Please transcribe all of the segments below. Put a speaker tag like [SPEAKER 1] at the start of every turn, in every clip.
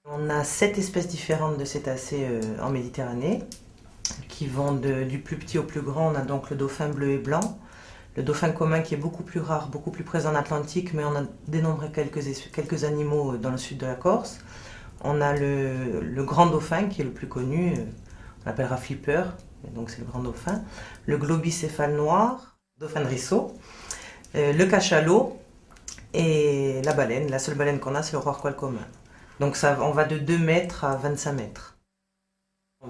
[SPEAKER 1] On a 7 espèces différentes de cétacés en Méditerranée, qui vont du plus petit au plus grand. On a donc le dauphin bleu et blanc, le dauphin commun qui est beaucoup plus rare, beaucoup plus présent en Atlantique, mais on a dénombré quelques animaux dans le sud de la Corse. On a le grand dauphin qui est le plus connu, on l'appellera flipper, donc c'est le grand dauphin, le globicéphale noir, dauphin de Risso, le cachalot et la baleine. La seule baleine qu'on a, c'est le rorqual commun. Donc ça, on va de 2 mètres à 25 mètres.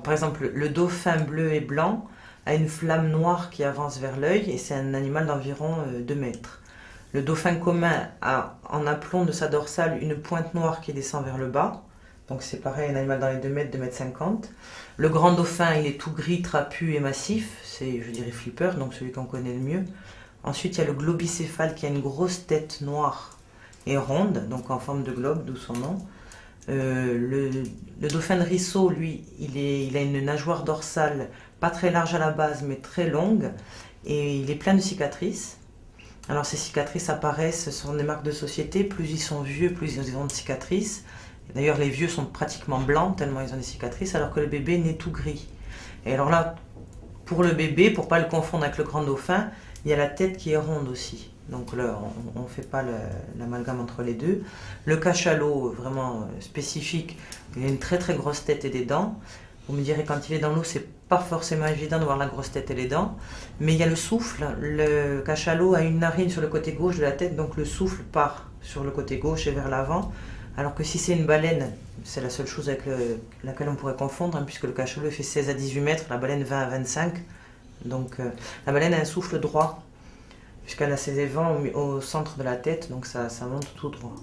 [SPEAKER 1] Par exemple, le dauphin bleu et blanc a une flamme noire qui avance vers l'œil et c'est un animal d'environ 2 mètres. Le dauphin commun a en aplomb de sa dorsale une pointe noire qui descend vers le bas. Donc c'est pareil, un animal dans les 2 mètres, 2 mètres 50. Le grand dauphin, il est tout gris, trapu et massif. C'est, je dirais, flipper, donc celui qu'on connaît le mieux. Ensuite, il y a le globicéphale qui a une grosse tête noire et ronde, donc en forme de globe, d'où son nom. Le dauphin de Risso, lui, il a une nageoire dorsale pas très large à la base, mais très longue, et il est plein de cicatrices. Alors ces cicatrices apparaissent, ce sont des marques de société, plus ils sont vieux, plus ils ont de cicatrices. D'ailleurs, les vieux sont pratiquement blancs, tellement ils ont des cicatrices, alors que le bébé naît tout gris. Et alors là, pour le bébé, pour ne pas le confondre avec le grand dauphin, il y a la tête qui est ronde aussi. Donc là, on ne fait pas l'amalgame entre les deux. Le cachalot, vraiment spécifique, il a une très très grosse tête et des dents. Vous me direz, quand il est dans l'eau, c'est pas forcément évident de voir la grosse tête et les dents. Mais il y a le souffle. Le cachalot a une narine sur le côté gauche de la tête, donc le souffle part sur le côté gauche et vers l'avant. Alors que si c'est une baleine, c'est la seule chose avec laquelle on pourrait confondre, hein, puisque le cachalot fait 16 à 18 mètres, la baleine 20 à 25. Donc la baleine a un souffle droit, puisqu'elle a ses évents au centre de la tête, donc ça monte tout droit.